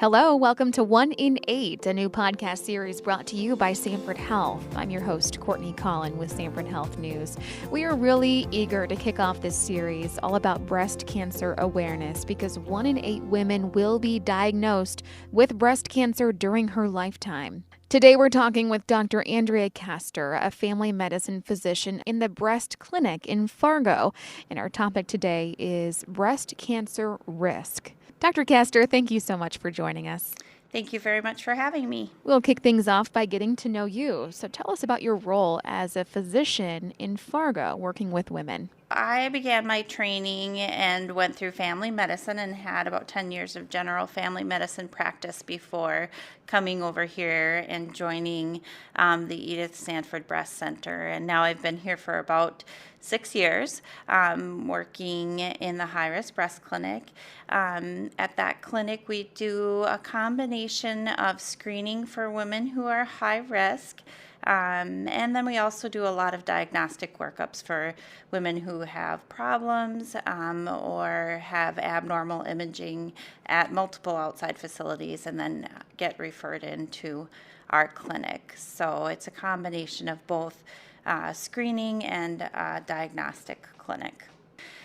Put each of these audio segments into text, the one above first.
Hello, welcome to 1 in 8, a new podcast series brought to you by Sanford Health. I'm your host, Courtney Collin with Sanford Health News. We are really eager to kick off this series all about breast cancer awareness because 1 in 8 women will be diagnosed with breast cancer during her lifetime. Today we're talking with Dr. Andrea Kaster, a family medicine physician in the breast clinic in Fargo, and our topic today is breast cancer risk. Dr. Kaster, thank you so much for joining us. Thank you very much for having me. We'll kick things off by getting to know you. So tell us about your role as a physician in Fargo working with women. I began my training and went through family medicine and had about 10 years of general family medicine practice before coming over here and joining the Edith Sanford Breast Center. And now I've been here for about 6 years working in the high-risk breast clinic. At that clinic, we do a combination of screening for women who are high risk. And then we also do a lot of diagnostic workups for women who have problems or have abnormal imaging at multiple outside facilities and then get referred into our clinic. So it's a combination of both screening and diagnostic clinic.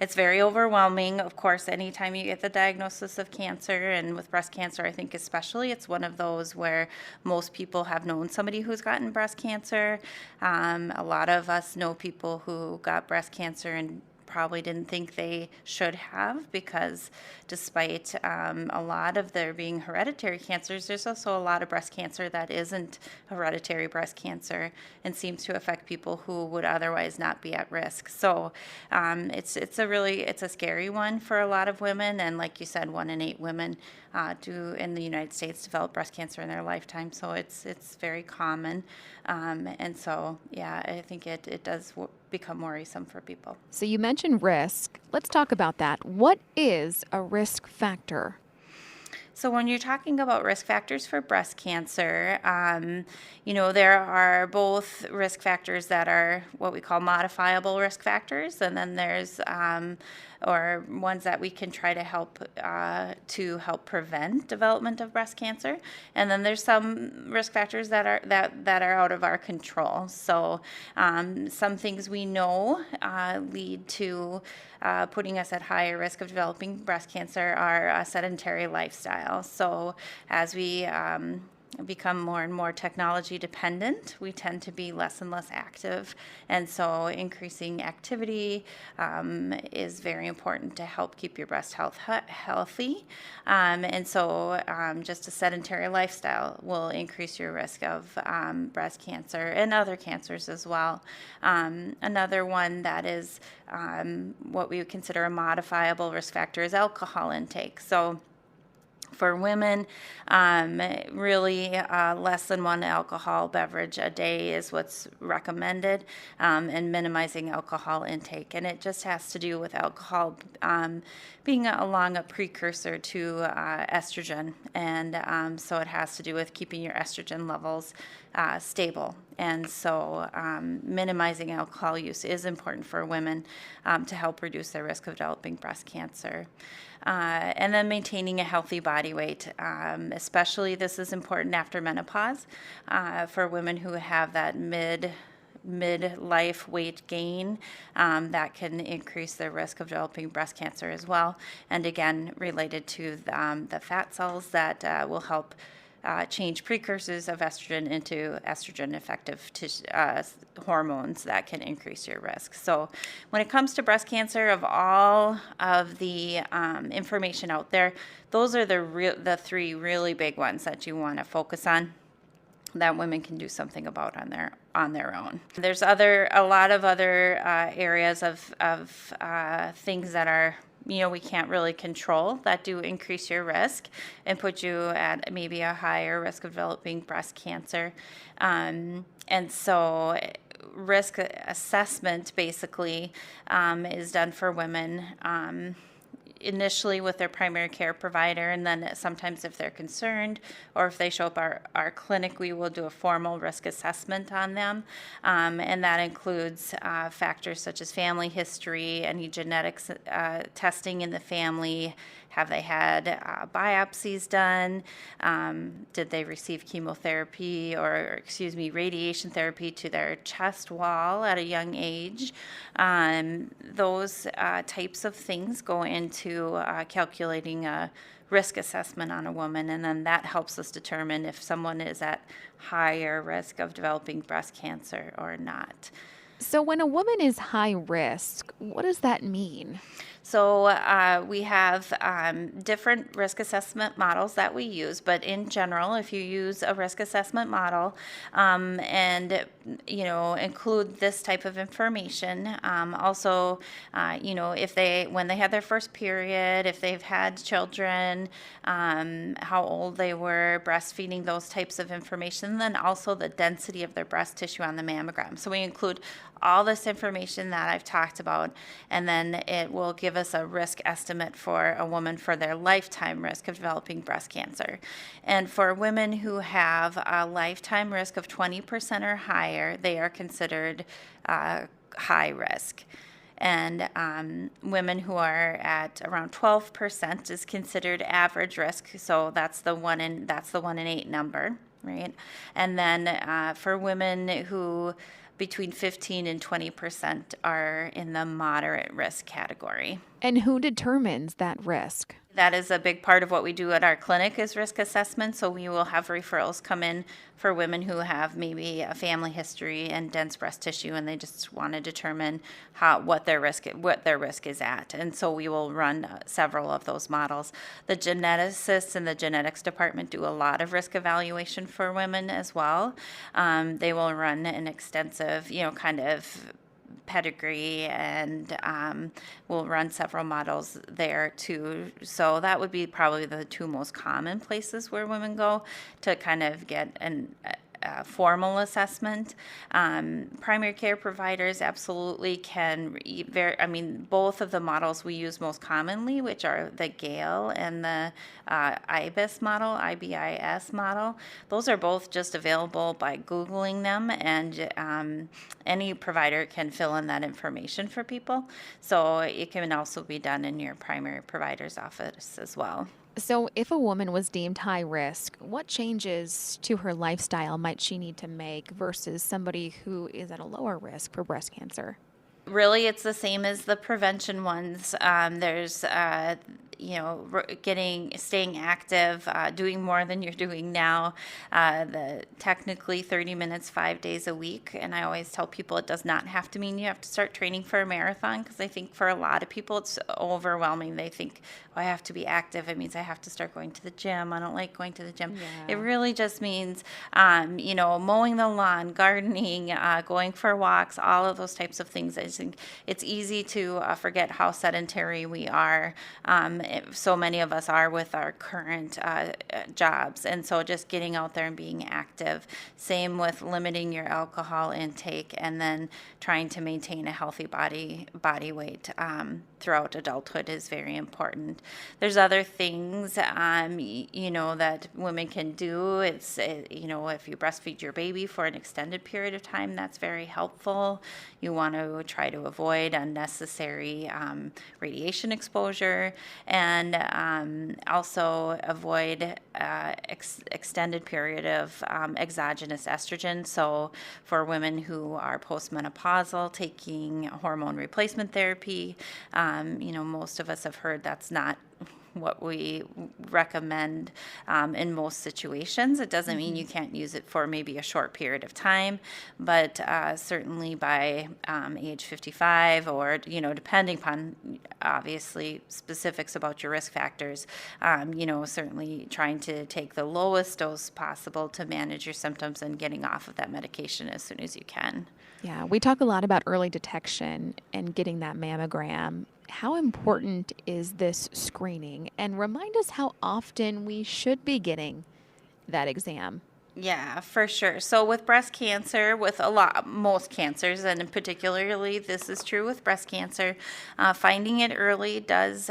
It's very overwhelming. Of course, anytime you get the diagnosis of cancer, and with breast cancer, I think especially, it's one of those where most people have known somebody who's gotten breast cancer. A lot of us know people who got breast cancer and probably didn't think they should have, because despite a lot of there being hereditary cancers, there's also a lot of breast cancer that isn't hereditary breast cancer and seems to affect people who would otherwise not be at risk. So it's a scary one for a lot of women, and like you said, 1 in 8 women do in the United States develop breast cancer in their lifetime. So it's very common, and so yeah, I think it does become worrisome for people. So you mentioned risk. Let's talk about that. What is a risk factor? So when you're talking about risk factors for breast cancer, there are both risk factors that are what we call modifiable risk factors, and then there's or ones that we can try to help prevent development of breast cancer, and then there's some risk factors that are out of our control. So some things we know lead to putting us at higher risk of developing breast cancer are a sedentary lifestyle. So as we become more and more technology dependent, we tend to be less and less active, and so increasing activity is very important to help keep your breast health healthy, and so just a sedentary lifestyle will increase your risk of breast cancer and other cancers as well. Another one that is what we would consider a modifiable risk factor is alcohol intake. So for women, really less than 1 alcohol beverage a day is what's recommended, and minimizing alcohol intake. And it just has to do with alcohol being along a precursor to estrogen. And so it has to do with keeping your estrogen levels stable. And so minimizing alcohol use is important for women to help reduce their risk of developing breast cancer. And then maintaining a healthy body weight, especially this is important after menopause for women who have that midlife weight gain that can increase their risk of developing breast cancer as well. And again, related to the fat cells that will help change precursors of estrogen into estrogen effective hormones that can increase your risk. So when it comes to breast cancer, of all of the information out there, those are the 3 really big ones that you want to focus on, that women can do something about on their own. There's a lot of other areas of things that are we can't really control that do increase your risk and put you at maybe a higher risk of developing breast cancer. And so risk assessment basically is done for women initially with their primary care provider, and then sometimes if they're concerned or if they show up our clinic, we will do a formal risk assessment on them, and that includes factors such as family history, any genetics testing in the family, Have they had biopsies done? Did they receive chemotherapy radiation therapy to their chest wall at a young age? Those types of things go into calculating a risk assessment on a woman, and then that helps us determine if someone is at higher risk of developing breast cancer or not. So when a woman is high risk, what does that mean? So we have different risk assessment models that we use, but in general, if you use a risk assessment model and include this type of information, also when they had their first period, if they've had children, how old they were, breastfeeding, those types of information, then also the density of their breast tissue on the mammogram. So we include all this information that I've talked about, and then it will give us a risk estimate for a woman for their lifetime risk of developing breast cancer. And for women who have a lifetime risk of 20% or higher, they are considered high risk. And women who are at around 12% is considered average risk. So that's the 1 in 8 number, right? And then for women who between 15 and 20% are in the moderate risk category. And who determines that risk? That is a big part of what we do at our clinic is risk assessment. So we will have referrals come in for women who have maybe a family history and dense breast tissue, and they just want to determine what their risk is at. And so we will run several of those models. The geneticists in the genetics department do a lot of risk evaluation for women as well. They will run an extensive, kind of pedigree, and we'll run several models there too. So that would be probably the two most common places where women go to kind of get a formal assessment. Primary care providers absolutely can, both of the models we use most commonly, which are the GALE and the IBIS model, those are both just available by Googling them, and any provider can fill in that information for people. So it can also be done in your primary provider's office as well. So if a woman was deemed high risk, what changes to her lifestyle might she need to make versus somebody who is at a lower risk for breast cancer? Really, it's the same as the prevention ones. There's staying active, doing more than you're doing now, technically 30 minutes, 5 days a week. And I always tell people it does not have to mean you have to start training for a marathon, because I think for a lot of people it's overwhelming. They think, I have to be active. It means I have to start going to the gym. I don't like going to the gym. Yeah. It really just means, mowing the lawn, gardening, going for walks, all of those types of things. I think it's easy to forget how sedentary we are. So many of us are with our current jobs, and so just getting out there and being active. Same with limiting your alcohol intake, and then trying to maintain a healthy body weight throughout adulthood is very important. There's other things that women can do. It's if you breastfeed your baby for an extended period of time, that's very helpful. You want to try to avoid unnecessary radiation exposure, and also avoid extended period of exogenous estrogen. So for women who are postmenopausal, taking hormone replacement therapy, most of us have heard that's not what we recommend in most situations. It doesn't mean you can't use it for maybe a short period of time, but certainly by age 55, or depending upon obviously specifics about your risk factors, certainly trying to take the lowest dose possible to manage your symptoms and getting off of that medication as soon as you can. Yeah, we talk a lot about early detection and getting that mammogram. How important is this screening? And remind us how often we should be getting that exam. Yeah, for sure. So with breast cancer, with most cancers, and particularly this is true with breast cancer, finding it early does,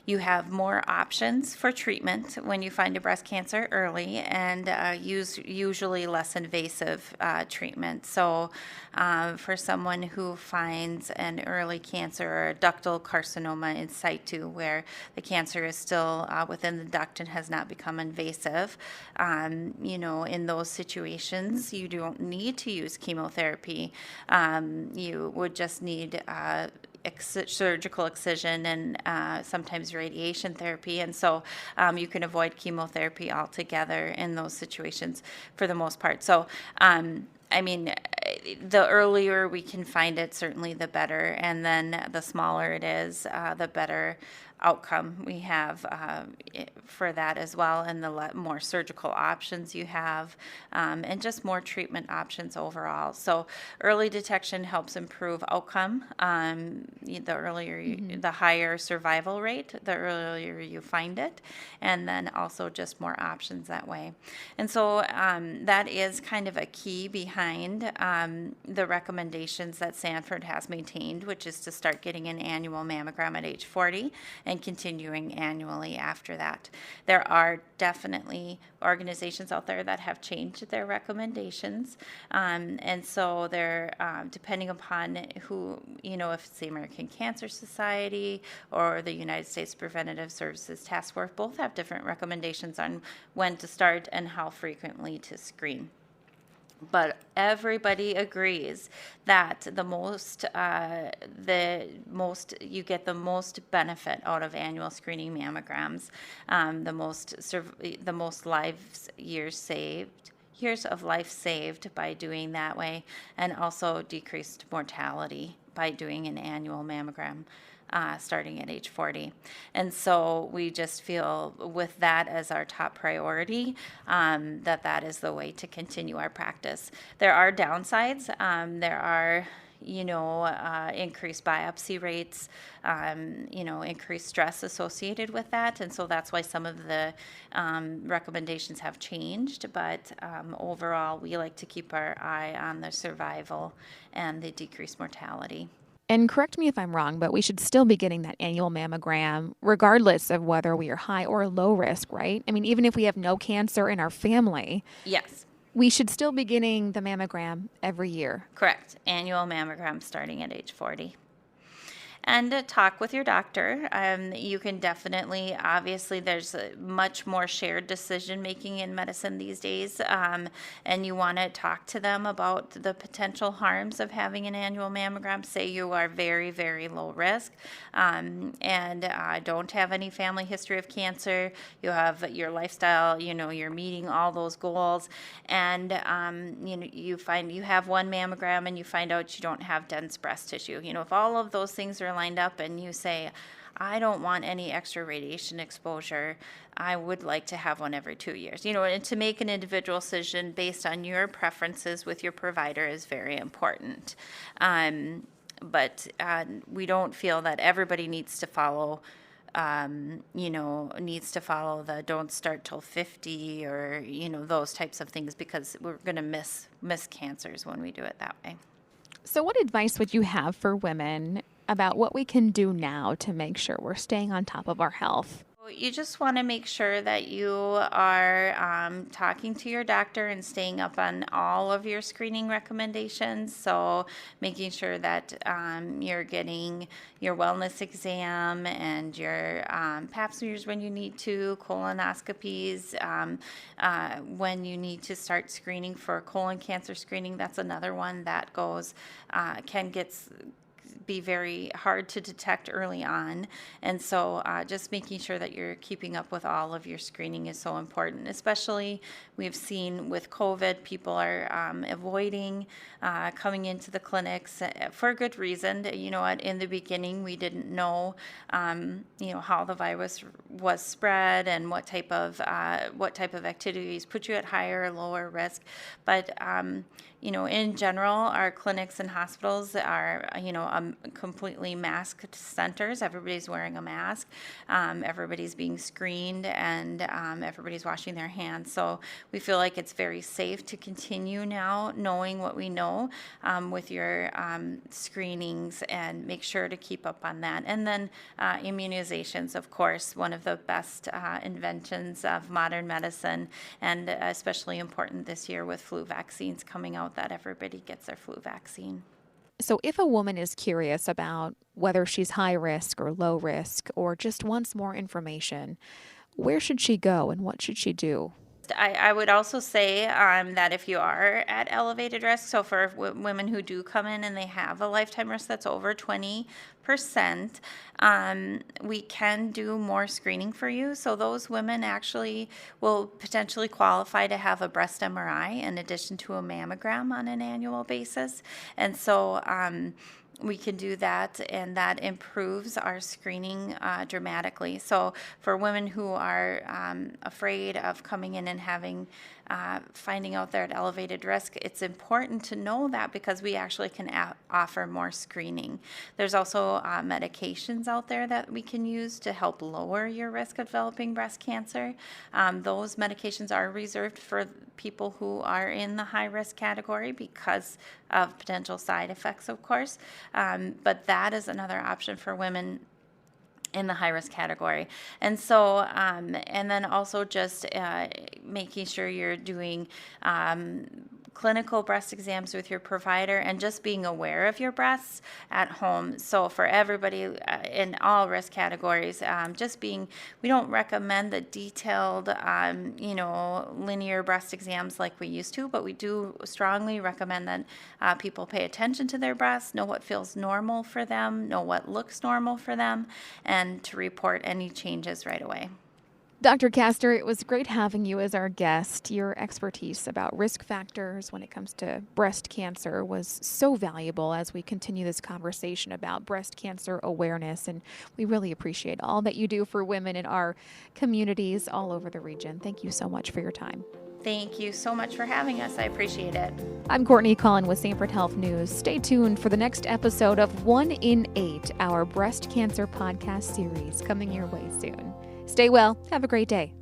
you have more options for treatment when you find a breast cancer early, and use usually less invasive treatment. So for someone who finds an early cancer or a ductal carcinoma in situ, where the cancer is still within the duct and has not become invasive, in those situations, you don't need to use chemotherapy. You would just need surgical excision and sometimes radiation therapy. And so you can avoid chemotherapy altogether in those situations for the most part. So, the earlier we can find it, certainly the better. And then the smaller it is, the better outcome we have for that as well, and the more surgical options you have, and just more treatment options overall. So early detection helps improve outcome. The higher survival rate, the earlier you find it, and then also just more options that way. And so that is kind of a key behind the recommendations that Sanford has maintained, which is to start getting an annual mammogram at age 40 and continuing annually after that. There are definitely organizations out there that have changed their recommendations, and so they're depending upon who, if it's the American Cancer Society or the United States Preventative Services Task Force, both have different recommendations on when to start and how frequently to screen. But everybody agrees that you get the most benefit out of annual screening mammograms, the most years of life saved by doing that way, and also decreased mortality by doing an annual mammogram. Starting at age 40. And so we just feel with that as our top priority, that is the way to continue our practice. There are downsides. There are increased biopsy rates, increased stress associated with that. And so that's why some of the recommendations have changed. But overall, we like to keep our eye on the survival and the decreased mortality. And correct me if I'm wrong, but we should still be getting that annual mammogram regardless of whether we are high or low risk, right? I mean, even if we have no cancer in our family. Yes. We should still be getting the mammogram every year. Correct. Annual mammogram starting at age 40. And talk with your doctor. You can definitely, obviously, there's much more shared decision making in medicine these days, and you want to talk to them about the potential harms of having an annual mammogram. Say you are very, very low risk, and don't have any family history of cancer. You have your lifestyle. You're meeting all those goals, and you find you have one mammogram, and you find out you don't have dense breast tissue. If all of those things are lined up and you say, I don't want any extra radiation exposure, I would like to have one every 2 years. And to make an individual decision based on your preferences with your provider is very important. But we don't feel that everybody needs to follow the don't start till 50 or, those types of things, because we're going to miss cancers when we do it that way. So what advice would you have for women about what we can do now to make sure we're staying on top of our health? You just want to make sure that you are talking to your doctor and staying up on all of your screening recommendations. So making sure that you're getting your wellness exam and your pap smears when you need to, colonoscopies, when you need to start screening for colon cancer screening. That's another one that can be very hard to detect early on. And so just making sure that you're keeping up with all of your screening is so important. Especially we've seen with COVID, people are avoiding coming into the clinics for a good reason. In the beginning, we didn't know, how the virus was spread and what type of activities put you at higher or lower risk. But In general, our clinics and hospitals are, completely masked centers. Everybody's wearing a mask. Everybody's being screened, and everybody's washing their hands. So we feel like it's very safe to continue now knowing what we know with your screenings, and make sure to keep up on that. And then immunizations, of course, one of the best inventions of modern medicine, and especially important this year with flu vaccines coming out, that everybody gets their flu vaccine. So if a woman is curious about whether she's high risk or low risk, or just wants more information, where should she go and what should she do? I would also say that if you are at elevated risk, so for women who do come in and they have a lifetime risk that's over 20%, we can do more screening for you. So those women actually will potentially qualify to have a breast MRI in addition to a mammogram on an annual basis. And so we can do that, and that improves our screening dramatically. So for women who are afraid of coming in and finding out they're at elevated risk, it's important to know that, because we actually can offer more screening. There's also medications out there that we can use to help lower your risk of developing breast cancer. Those medications are reserved for people who are in the high risk category because of potential side effects, of course. But that is another option for women in the high risk category. And so, and then also just making sure you're doing clinical breast exams with your provider, and just being aware of your breasts at home. So for everybody in all risk categories, we don't recommend the detailed, linear breast exams like we used to, but we do strongly recommend that people pay attention to their breasts, know what feels normal for them, know what looks normal for them, and to report any changes right away. Dr. Kaster, it was great having you as our guest. Your expertise about risk factors when it comes to breast cancer was so valuable as we continue this conversation about breast cancer awareness, and we really appreciate all that you do for women in our communities all over the region. Thank you so much for your time. Thank you so much for having us. I appreciate it. I'm Courtney Collin with Sanford Health News. Stay tuned for the next episode of 1 in 8, our breast cancer podcast series, coming your way soon. Stay well. Have a great day.